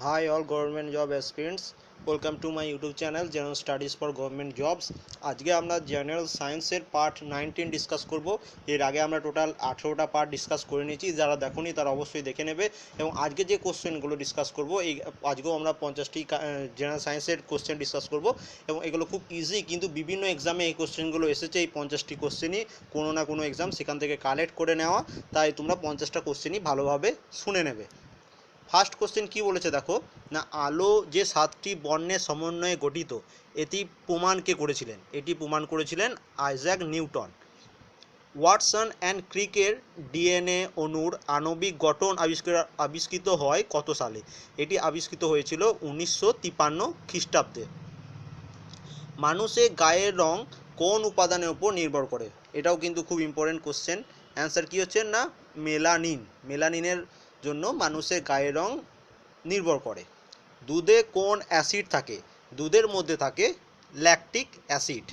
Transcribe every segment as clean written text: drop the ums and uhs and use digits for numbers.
Hi all government job aspirants, welcome to my YouTube channel General Studies for Government Jobs। আজকে আমরা general সায়েন্সের part 19 discuss করব। এর আগে আমরা টোটাল 18টা পার্ট ডিসকাস করে নিয়েছি, যারা দেখোনি তারা অবশ্যই দেখে নেবে। এবং আজকে যে কোশ্চেনগুলো ডিসকাস করব, আজকেও আমরা 50টি জেনারেল সায়েন্সের কোশ্চেন ডিসকাস করব। এবং এগুলো খুব ইজি, কিন্তু বিভিন্ন এক্সামে এই কোশ্চেনগুলো এসেছে। এই 50টি কোশ্চেনই কোনো না কোনো এক্সাম সেখান থেকে কালেক্ট করে নেওয়া, তাই তোমরা 50টা কোশ্চেনই ভালোভাবে শুনে নেবে। ফার্স্ট কোশ্চেন কি বলেছে দেখো, না আলো যে 7টি বর্ণের সমন্বয়ে গঠিত, এটি প্রমাণ কে করেছিলেন? এটি প্রমাণ করেছিলেন আইজ্যাক নিউটন। ওয়াটসন অ্যান্ড ক্রিকের ডিএনএ অণুর আণবিক গঠন আবিষ্কৃত হয় কত সালে? এটি আবিষ্কৃত হয়েছিল 1953 খ্রিস্টাব্দে। মানুষের গায়ের রং কোন উপাদানের উপর নির্ভর করে? এটাও কিন্তু খুব ইম্পর্টেন্ট কোশ্চেন। অ্যান্সার কি হচ্ছে না মেলানিন। মেলানিনের জন্য মানুষের গায়ের রং নির্ভর করে। দুধে কোন অ্যাসিড থাকে? দুধের মধ্যে থাকে ল্যাকটিক অ্যাসিড।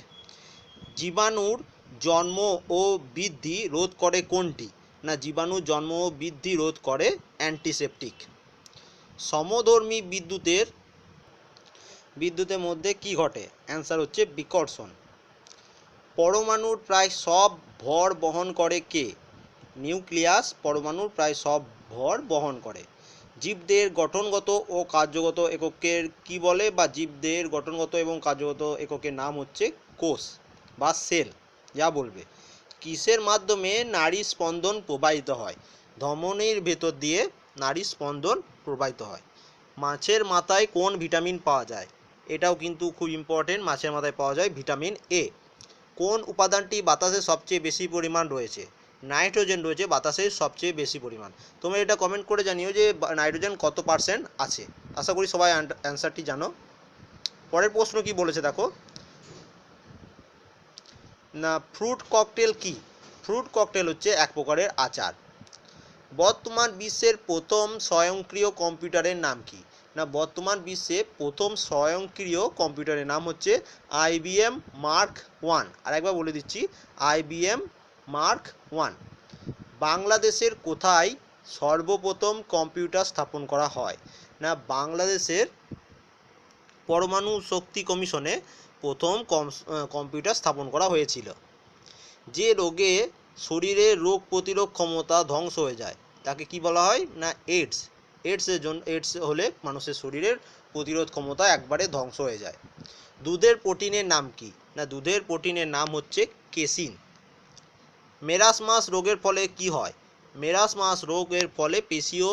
জীবাণুর জন্ম ও বৃদ্ধি রোধ করে কোনটি? না জীবাণুর জন্ম ও বৃদ্ধি রোধ করে অ্যান্টিসেপটিক। সমধর্মী বিদ্যুতের মধ্যে কি ঘটে? অ্যান্সার হচ্ছে বিকর্ষণ। পরমাণুর প্রায় সব ভর বহন করে কে? নিউক্লিয়াস পরমাণুর প্রায় সব ভর বহন করে। জীবদের গঠনগত ও কার্যগত এককের কি বলে? বা জীবদের গঠনগত এবং কার্যগত এককের নাম হচ্ছে কোষ বা সেল, যা বলবে। কিসের মাধ্যমে নাড়ি স্পন্দন প্রবাহিত হয়? ধমনীর ভেতর দিয়ে নাড়ি স্পন্দন প্রবাহিত হয়। মাছের মাথায় কোন ভিটামিন পাওয়া যায়? এটাও কিন্তু খুব ইম্পর্টেন্ট। মাছের মাথায় পাওয়া যায় ভিটামিন এ। কোন উপাদানটি বাতাসে সবচেয়ে বেশি পরিমাণ রয়েছে? নাইট্রোজেন রয়েছে বাতাসের সবচেয়ে বেশি পরিমাণ। তোমরা এটা কমেন্ট করে জানিও যে নাইট্রোজেন কত পার্সেন্ট আছে। আশা করি সবাই অ্যান্সারটি জানো। পরের প্রশ্ন কি বলেছে দেখো, না ফ্রুট ককটেল কি? ফ্রুট ককটেল হচ্ছে এক প্রকারের আচার। বর্তমান বিশ্বের প্রথম স্বয়ংক্রিয় কম্পিউটারের নাম কি? না বর্তমান বিশ্বে প্রথম স্বয়ংক্রিয় কম্পিউটারের নাম হচ্ছে IBM মার্ক 1। আর একবার বলে দিচ্ছি, IBM মার্ক 1। বাংলাদেশের কোথায় সর্বপ্রথম কম্পিউটার স্থাপন করা হয়? না বাংলাদেশের পরমাণু শক্তি কমিশনে প্রথম কম্পিউটার স্থাপন করা হয়েছিল। যে রোগে শরীরের রোগ প্রতিরোধ ক্ষমতা ধ্বংস হয়ে যায় তাকে কি বলা হয়? না এইডস। এইডস হলে মানুষের শরীরের প্রতিরোধ ক্ষমতা একবারে ধ্বংস হয়ে যায়। দুধের প্রোটিনের নাম কি? না দুধের প্রোটিনের নাম হচ্ছে কেসিন। মেরাসমাস রোগের ফলে কি হয়? মেরাসমাস রোগের ফলে পেশীয়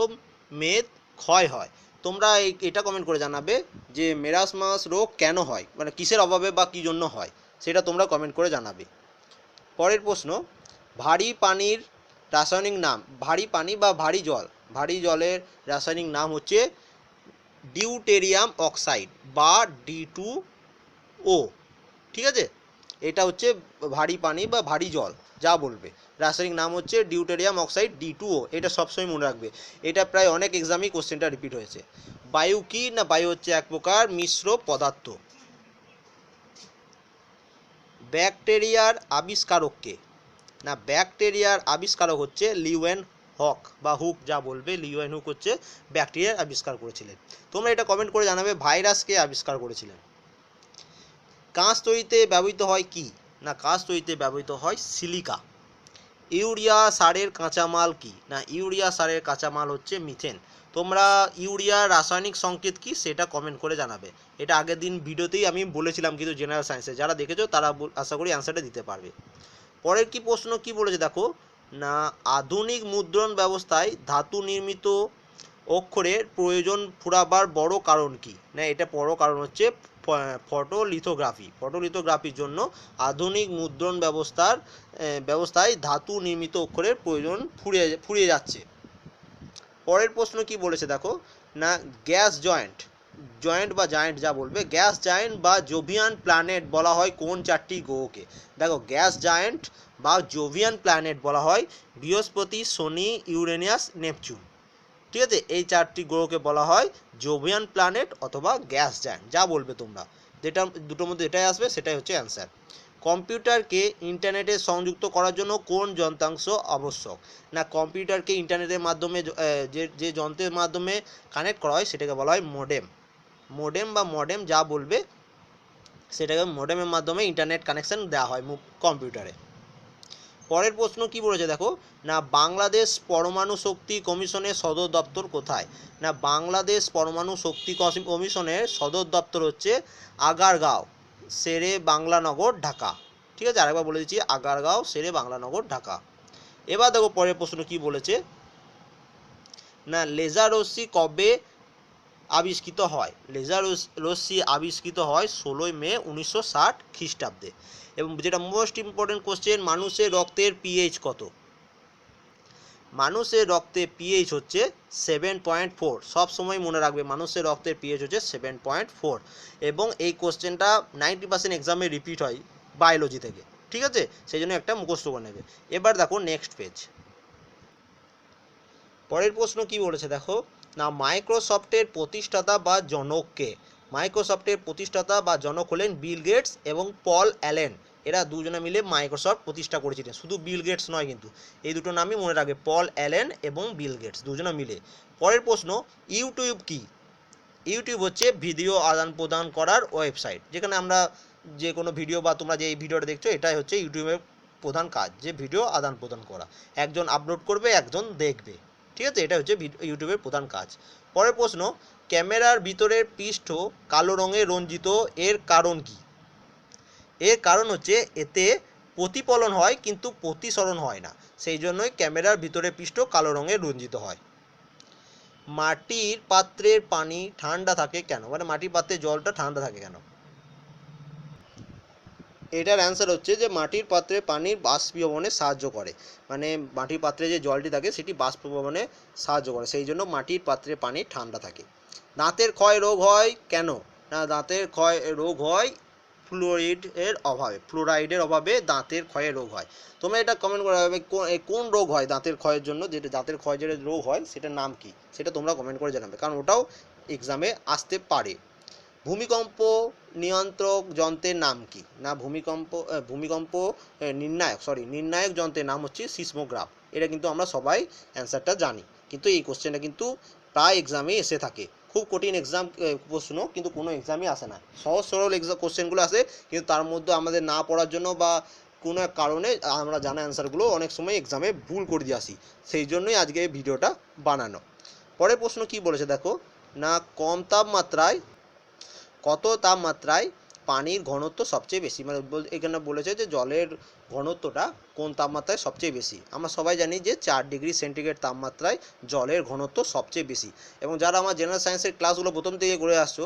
মেদ ক্ষয় হয়। তোমরা এটা কমেন্ট করে জানাবে যে মেরাসমাস রোগ কেন হয়, মানে কিসের অভাবে বা কী জন্য হয়, সেটা তোমরা কমেন্ট করে জানাবে। পরের প্রশ্ন, ভারী পানির রাসায়নিক নাম। ভারী পানি বা ভারী জল, ভারী জলের রাসায়নিক নাম হচ্ছে ডিউটেরিয়াম অক্সাইড বা D2O। ঠিক আছে, এটা হচ্ছে ভারী পানি বা ভারী জল, যা বলবে রাসায়নিক নাম হচ্ছে ডিউটেরিয়াম অক্সাইড D2O। এটা সবসময় মনে রাখবে, এটা প্রায় অনেক এক্সামই কোশ্চেনটা রিপিট হয়েছে। বায়ু কি? না বায়ু হচ্ছে এক প্রকার মিশ্র পদার্থ। ব্যাকটেরিয়ার আবিষ্কারক কে? না ব্যাকটেরিয়ার আবিষ্কারক হচ্ছে লিওয়েন হক বা হুক, যা বলবে। লিওয়েন হুক হচ্ছে ব্যাকটেরিয়ার আবিষ্কার করেছিলেন। তোমরা এটা কমেন্ট করে জানাবে ভাইরাসকে আবিষ্কার করেছিলেন। কাঁচ তৈরিতে ব্যবহৃত হয় কি? না কাঁচ তৈরিতে ব্যবহৃত হয় সিলিকা। ইউরিয়া সারের কাঁচামাল কি? না ইউরিয়া সারের কাঁচামাল হচ্ছে মিথেন। তোমরা ইউরিয়ার রাসায়নিক সংকেত কি সেটা কমেন্ট করে জানাবে। এটা আগের দিন ভিডিওতেই আমি বলেছিলাম, কিন্তু জেনারেল সায়েন্সে যারা দেখেছো তারা আশা করি অ্যান্সারটা দিতে পারবে। পরের কি প্রশ্ন কি বলেছে দেখো, না আধুনিক মুদ্রণ ব্যবস্থায় ধাতু নির্মিত অক্ষরের প্রয়োজন ফুরাবার বড় কারণ কি? না এটা বড় কারণ হচ্ছে ফটোলিথোগ্রাফি। ফটোলিথোগ্রাফির জন্য আধুনিক মুদ্রণ ব্যবস্থায় ধাতু নির্মিত অক্ষরের প্রয়োজন ফুরিয়ে যাচ্ছে। পরের প্রশ্ন কি বলেছে দেখো, না গ্যাস জয়েন্ট বা জায়েন্ট, যা বলবে, গ্যাস জায়েন্ট বা জোভিয়ান প্ল্যানেট বলা হয় কোন 4টি গ্রহকে? দেখো গ্যাস জায়েন্ট বা জোভিয়ান প্ল্যানেট বলা হয় বৃহস্পতি, শনি, ইউরেনিয়াস, নেপচুন। ঠিক আছে, এই 4টি গ্রহকে বলা হয় জোভিয়ান প্ল্যানেট অথবা গ্যাস জায়েন্ট, যা বলবে তোমরা। যেটা দুটোর মধ্যে এটাই আসবে সেটাই হচ্ছে অ্যান্সার। কম্পিউটারকে ইন্টারনেটে সংযুক্ত করার জন্য কোন যন্ত্রাংশ আবশ্যক? না কম্পিউটারকে ইন্টারনেটের মাধ্যমে যে যন্ত্রের মাধ্যমে কানেক্ট করা হয় সেটাকে বলা হয় মডেম। মডেম বা মডেম যা বলবে সেটাকে মডেমের মাধ্যমে ইন্টারনেট কানেকশন দেওয়া হয় কম্পিউটারে। পরের প্রশ্ন কি বলেছে দেখো, না বাংলাদেশ পরমাণু শক্তি কমিশনের সদর দপ্তর কোথায়? না বাংলাদেশ পরমাণু শক্তি কমিশনের সদর দপ্তর হচ্ছে আগারগাঁও, শেরে বাংলানগর, ঢাকা। ঠিক আছে, আরেকবার বলে দিচ্ছি, আগারগাঁও, শেরে বাংলানগর, ঢাকা। এবার দেখো পরের প্রশ্ন কি বলেছে, না লেজার রশ্মি কবে আবিষ্কৃত হয়? লেজার রশ্মি আবিষ্কৃত হয় 16 মে 1960 খ্রিস্টাব্দে। এবং যেটা মোস্ট ইম্পর্টেন্ট কোশ্চেন, মানুষের রক্তের পিএইচ কত? মানুষের রক্তে পিএইচ হচ্ছে 7.4। সব সময় মনে রাখবে মানুষের রক্তের পিএইচ হচ্ছে 7.4। এবং এই কোশ্চেনটা 90% এক্সামে রিপিট হয় বায়োলজি থেকে। ঠিক আছে, সেই জন্য একটা মুখস্থ করে নেবে। এবার দেখো নেক্সট পেজ। পরের প্রশ্ন কি বলেছে দেখো, না মাইক্রোসফটের প্রতিষ্ঠাতা বা জনক কে? মাইক্রোসফটের প্রতিষ্ঠাতা বা জনক হলেন বিল গেটস এবং পল অ্যালেন। এরা দুজনে মিলে মাইক্রোসফট প্রতিষ্ঠা করেছিলেন। শুধু বিল গেটস নয় কিন্তু, এই দুটো নামই মনে রাখবে, পল অ্যালেন এবং বিল গেটস দুজনে মিলে। পরের প্রশ্ন, ইউটিউব কি? ইউটিউব হচ্ছে ভিডিও আদান প্রদান করার ওয়েবসাইট, যেখানে আমরা যে কোনো ভিডিও বা তোমরা যে এই ভিডিওটা দেখছো এটাই হচ্ছে ইউটিউবের প্রধান কাজ, যে ভিডিও আদান প্রদান করা। একজন আপলোড করবে, একজন দেখবে। ঠিক আছে, এটা হচ্ছে ইউটিউবের প্রধান কাজ। পরের প্রশ্ন, ক্যামেরার ভিতরের পৃষ্ঠ কালো রঙে রঞ্জিত, এর কারণ কি? এর কারণ হচ্ছে এতে প্রতিফলন হয় কিন্তু প্রতিসরণ হয় না, সেই জন্যই ক্যামেরার ভিতরের পৃষ্ঠ কালো রঙে রঞ্জিত হয়। মাটির পাত্রের পানি ঠান্ডা থাকে কেন? মানে মাটির পাত্রের জলটা ঠান্ডা থাকে কেন? এটার অ্যান্সার হচ্ছে যে মাটির পাত্রে পানির বাষ্পীভবনে সাহায্য করে। মানে মাটির পাত্রে যে জলটি থাকে সেটি বাষ্পীভবনে সাহায্য করে, সেই জন্য মাটির পাত্রে পানি ঠান্ডা থাকে। দাঁতের ক্ষয় রোগ হয় কেন? না দাঁতের ক্ষয় রোগ হয় ফ্লোরাইডের অভাবে দাঁতের ক্ষয়ের রোগ হয়। তোমরা এটা কমেন্ট করে জানাবে কোন রোগ হয় দাঁতের ক্ষয়ের জন্য, যেটা দাঁতের ক্ষয় যে রোগ হয় সেটার নাম কি, সেটা তোমরা কমেন্ট করে জানাবে, কারণ ওটাও এক্সামে আসতে পারে। ভূমিকম্প নিয়ন্ত্রক যন্ত্রের নাম কি? না ভূমিকম্প নির্ণায়ক যন্ত্রের নাম হচ্ছে সিসমোগ্রাফ। এটা কিন্তু আমরা সবাই অ্যান্সারটা জানি, কিন্তু এই কোশ্চেনটা কিন্তু প্রায় এক্সামে এসে থাকে। খুব কঠিন এক্সাম প্রশ্ন কিন্তু কোনো এক্সামই আসে না, সহজ সরল কোশ্চেনগুলো আসে, কিন্তু তার মধ্যে আমাদের না পড়ার জন্য বা কোনো এক কারণে আমরা জানা অ্যান্সারগুলো অনেক সময় এক্সামে ভুল করে দিয়ে আসি, সেই জন্যই আজকে এই ভিডিওটা বানানো। পরের প্রশ্ন কি বলেছে দেখো, না কত তাপমাত্রায় পানির ঘনত্ব সবচেয়ে বেশি? মানে এখানে বলেছে যে জলের ঘনত্বটা কোন তাপমাত্রায় সবচেয়ে বেশি। আমরা সবাই জানি যে 4 ডিগ্রি সেন্টিগ্রেড তাপমাত্রায় জলের ঘনত্ব সবচেয়ে বেশি। এবং যারা আমার জেনারেল সায়েন্সের ক্লাসগুলো প্রথম থেকে করে আসছো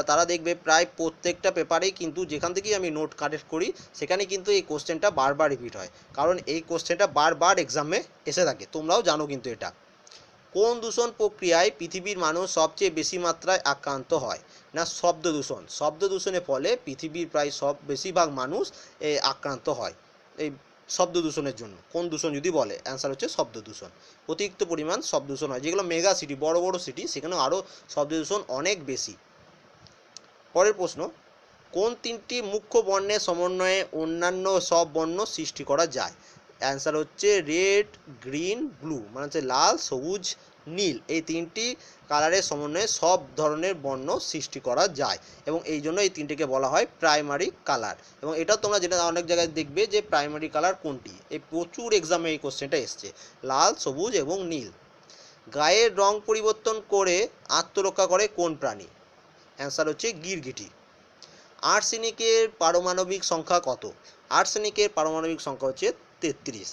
তারা দেখবে প্রায় প্রত্যেকটা পেপারেই কিন্তু যেখান থেকেই আমি নোট কালেক্ট করি সেখানে কিন্তু এই কোশ্চেনটা বারবার রিপিট হয়, কারণ এই কোশ্চেনটা বারবার এক্সামে এসে থাকে, তোমরাও জানো কিন্তু এটা। কোন দূষণ প্রক্রিয়ায় পৃথিবীর মানুষ সবচেয়ে বেশি মাত্রায় আক্রান্ত হয়? না শব্দ দূষণ। শব্দ দূষণের ফলে পৃথিবীর প্রায় বেশিরভাগ মানুষ আক্রান্ত হয় এই শব্দ দূষণের জন্য। কোন দূষণ যদি বলে, অ্যান্সার হচ্ছে শব্দ দূষণ। অতিরিক্ত পরিমাণ শব্দ দূষণ হয়, যেগুলো মেগা সিটি, বড় বড় সিটি, সেখানেও আরও শব্দ দূষণ অনেক বেশি। পরের প্রশ্ন, কোন তিনটি মুখ্য বর্ণের সমন্বয়ে অন্যান্য সব বর্ণ সৃষ্টি করা যায়? অ্যান্সার হচ্ছে রেড, গ্রিন, ব্লু, মানে হচ্ছে লাল, সবুজ, নীল। এই তিনটি কালারের সমন্বয়ে সব ধরনের বর্ণ সৃষ্টি করা যায়, এবং এই জন্য এই তিনটিকে বলা হয় প্রাইমারি কালার। এবং এটা তোমরা যেটা অনেক জায়গায় দেখবে যে প্রাইমারি কালার কোনটি, এই প্রচুর এক্সামে এই কোশ্চেনটা এসছে, লাল, সবুজ এবং নীল। গায়ের রং পরিবর্তন করে আত্মরক্ষা করে কোন প্রাণী? অ্যান্সার হচ্ছে গিরগিটি। আর্সেনিকের পারমাণবিক সংখ্যা কত? আর্সেনিকের পারমাণবিক সংখ্যা হচ্ছে 33।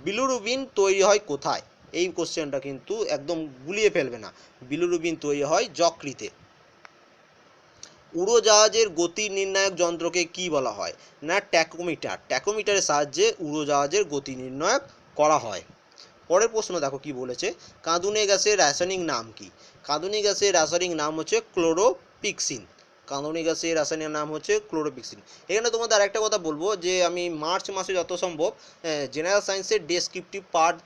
বিলিরুবিন তৈরি হয় কোথায়? এই কোশ্চেনটা কিন্তু একদম গুলিয়ে ফেলবে না। বিলিরুবিন তৈরি হয় যকৃতে। উড়োজাহাজের গতি নির্ণায়ক যন্ত্রকে কি বলা হয়? না ট্যাকোমিটার। ট্যাকোমিটারের সাহায্যে উড়োজাহাজের গতি নির্ণয় করা হয়। পরের প্রশ্ন দেখো কি বলেছে, কাঁদুনে গ্যাসের রাসায়নিক নাম কি? কাঁদুনে গ্যাসের রাসায়নিক নাম হচ্ছে ক্লোরোপিক্সিন। কাঁদুনে গ্যাসের রাসায়নিক নাম হচ্ছে ক্লোরোপিক্সিন। এখানে তোমাদের আরেকটা কথা বলবো যে আমি মার্চ মাসে যত সম্ভব জেনারেল সায়েন্সের ডেসক্রিপটিভ পার্ট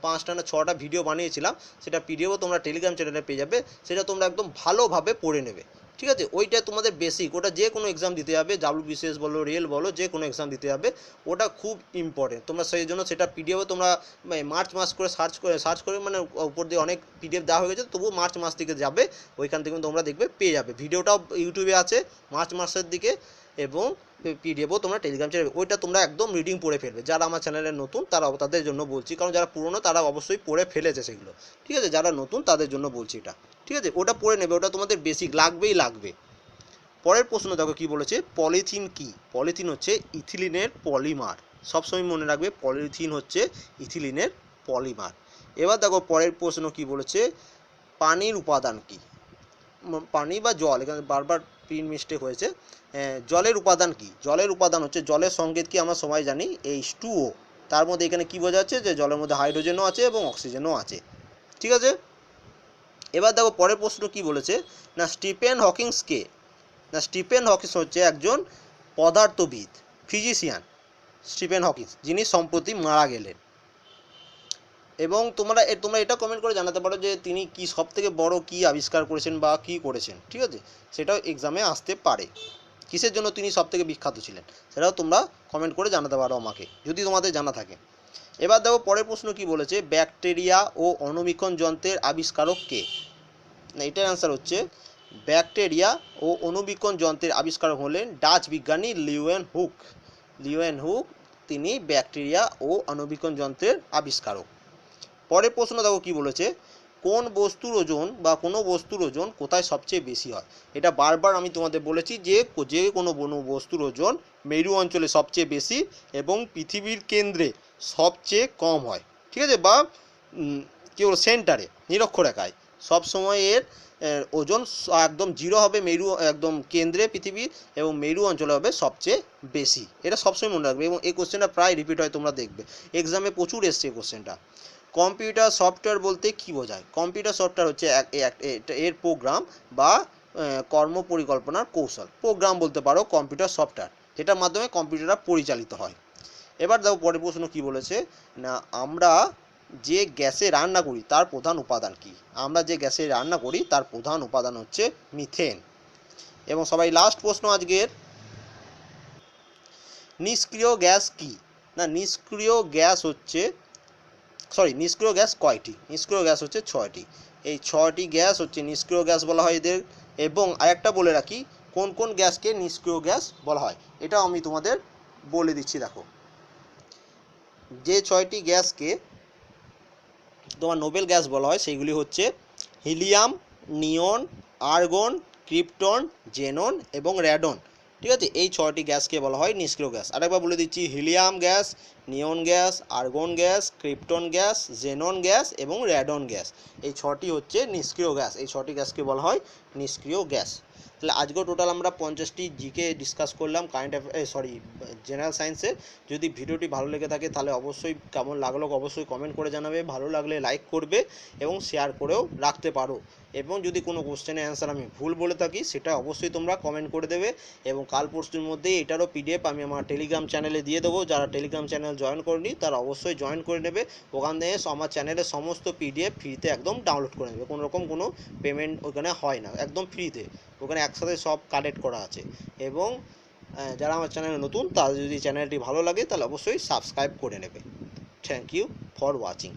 5টা না 6টা ভিডিও বানিয়েছিলাম, সেটা পিডিএফও তোমরা টেলিগ্রাম চ্যানেলে পেয়ে যাবে, সেটা তোমরা একদম ভালোভাবে পড়ে নেবে। ঠিক আছে, ওইটা তোমাদের বেসিক, ওটা যে কোনো এক্সাম দিতে যাবে, WBCS বলো, রেল বলো, যে কোনো এক্সাম দিতে যাবে, ওটা খুব ইম্পর্টেন্ট। তোমরা সেই জন্য সেটা পিডিএফও তোমরা মার্চ মাস করে সার্চ করে মানে উপর দিয়ে অনেক পিডিএফ দেওয়া হয়ে গেছে, তবুও মার্চ মাস থেকে যাবে, ওইখান থেকে তোমরা দেখবে পেয়ে যাবে। ভিডিওটাও ইউটিউবে আছে মার্চ মাসের দিকে, এবং পিডিএফও তোমরা টেলিগ্রাম চ্যানেলে, ওইটা তোমরা একদম রিডিং পড়ে ফেলবে। যারা আমার চ্যানেলে নতুন তারা, তাদের জন্য বলছি, কারণ যারা পুরনো তারা অবশ্যই পড়ে ফেলেছে সেগুলো, ঠিক আছে, যারা নতুন তাদের জন্য বলছি এটা, ঠিক আছে, ওটা পড়ে নেবে, ওটা তোমাদের বেসিক লাগবেই লাগবে। পরের প্রশ্ন দেখো কি বলেছে, পলিথিন কি? পলিথিন হচ্ছে ইথিলিনের পলিমার। সবসময় মনে রাখবে পলিথিন হচ্ছে ইথিলিনের পলিমার। এবার দেখো পরের প্রশ্ন কি বলেছে, পানির উপাদান কি? পানি বা জল, এখানে বারবার প্রিন্ট মিস্টেক হয়েছে। জলের উপাদান কি? জলের উপাদান হচ্ছে, জলের সংকেত কি আমরা সবাই জানি H2O। তার মধ্যে এখানে কি বোঝা যাচ্ছে, যে জলের মধ্যে হাইড্রোজেনও আছে এবং অক্সিজেনও আছে, ঠিক আছে। এবার দেখো পরের প্রশ্ন কি বলেছে, না স্টিফেন হকিংস কে? না স্টিফেন হকিংস হচ্ছে একজন পদার্থবিদ, ফিজিশিয়ান, স্টিফেন হকিংস, যিনি সম্প্রতি মারা গেলেন। এবং তোমরা এটা কমেন্ট করে জানাতে পারো যে তিনি কি সবথেকে বড় কি আবিষ্কার করেছেন বা কি করেছেন, ঠিক আছে, সেটাও এক্সামে আসতে পারে। কিসের জন্য তিনি সবথেকে বিখ্যাত ছিলেন সেটাও তোমরা কমেন্ট করে জানাতে পারো আমাকে, যদি তোমাদের জানা থাকে। এবার দেখো পরের প্রশ্ন কি বলেছে, ব্যাকটেরিয়া ও অণুবীক্ষণ যন্ত্রের আবিষ্কারক কে? না এটার অ্যান্সার হচ্ছে, ব্যাকটেরিয়া ও অণুবীক্ষণ যন্ত্রের আবিষ্কারক হলেন ডাচ বিজ্ঞানী লিউয়েনহুক। লিউয়েনহুক তিনি ব্যাকটেরিয়া ও অণুবীক্ষণ যন্ত্রের আবিষ্কারক। পরের প্রশ্ন দেখো কি বলেছে, কোন বস্তুর ওজন বা কোনো বস্তুর ওজন কোথায় সবচেয়ে বেশি হয়? এটা বারবার আমি তোমাদের বলেছি যে কোনো বস্তুর ওজন মেরু অঞ্চলে সবচেয়ে বেশি এবং পৃথিবীর কেন্দ্রে সবচেয়ে কম হয়, ঠিক আছে, বা কি বলবো সেন্টারে নিরক্ষরেখায় সবসময় এর ওজন একদম জিরো হবে, মেরু একদম কেন্দ্রে পৃথিবীর, এবং মেরু অঞ্চলে হবে সবচেয়ে বেশি। এটা সবসময় মনে রাখবে, এবং এই কোশ্চেনটা প্রায় রিপিট হয়, তোমরা দেখবে এক্সামে প্রচুর এসছে এই কোশ্চেনটা। কম্পিউটার সফটওয়্যার বলতে কী বোঝায়? কম্পিউটার সফটওয়্যার হচ্ছে এর প্রোগ্রাম বা কর্ম পরিকল্পনার কৌশল, প্রোগ্রাম বলতে পারো কম্পিউটার সফটওয়্যার, যেটার মাধ্যমে কম্পিউটারটা পরিচালিত হয়। এবার দেখো পরের প্রশ্ন কি বলেছে, না আমরা যে গ্যাসে রান্না করি তার প্রধান উপাদান কি? আমরা যে গ্যাসে রান্না করি তার প্রধান উপাদান হচ্ছে মিথেন। এবং সবাই লাস্ট প্রশ্ন আজকের, নিষ্ক্রিয় গ্যাস কি? না নিষ্ক্রিয় গ্যাস কয়টি? নিষ্ক্রিয় গ্যাস হচ্ছে 6টি। এই 6টি গ্যাস হচ্ছে নিষ্ক্রিয় গ্যাস বলা হয় এদের। এবং আরেকটা বলে রাখি, কোন কোন গ্যাসকে নিষ্ক্রিয় গ্যাস বলা হয় এটাও আমি তোমাদের বলে দিচ্ছি। দেখো যে 6টি গ্যাসকে তোমার নোবেল গ্যাস বলা হয় সেইগুলি হচ্ছে হিলিয়াম, নিয়ন, আর্গন, ক্রিপ্টন, জেনন এবং র্যাডন, ঠিক আছে। এই 6টি গ্যাসকে বলা হয় নিষ্ক্রিয় গ্যাস। আরেকবার বলে দিচ্ছি, helium gas, neon gas, argon gas, krypton gas, xenon gas এবং র্যাডন গ্যাস, এই 6টি হচ্ছে নিষ্ক্রিয় গ্যাস। এই 6টি গ্যাসকে বলা হয় নিষ্ক্রিয় গ্যাস। তাহলে আজকেও টোটাল আমরা 50টি জিকে ডিসকাস করলাম জেনারেল সায়েন্সে। যদি ভিডিওটি ভালো লেগে থাকে তাহলে অবশ্যই কেমন লাগলো অবশ্যই কমেন্ট করে জানাবে, ভালো লাগলে লাইক করবে এবং শেয়ার করেও রাখতে পারো। এবং যদি কোনো কোশ্চেনের অ্যান্সার আমি ভুল বলে থাকি সেটা অবশ্যই তোমরা কমেন্ট করে দেবে। এবং কাল পরশুর মধ্যে এটারও পিডিএফ আমি আমার টেলিগ্রাম চ্যানেলে দিয়ে দেবো। যারা টেলিগ্রাম চ্যানেল জয়েন করেনি তারা অবশ্যই জয়েন করে নেবে। ওখান থেকে আমার চ্যানেলের সমস্ত পিডিএফ ফ্রিতে একদম ডাউনলোড করে নেবে, কোনো রকম কোনো পেমেন্ট ওখানে হয় না, একদম ফ্রিতে ওখানে একসাথে সব কালেক্ট করা আছে। এবং যারা আমার চ্যানেলে নতুন তাদের যদি চ্যানেলটি ভালো লাগে তাহলে অবশ্যই সাবস্ক্রাইব করে নেবে। Thank you for watching.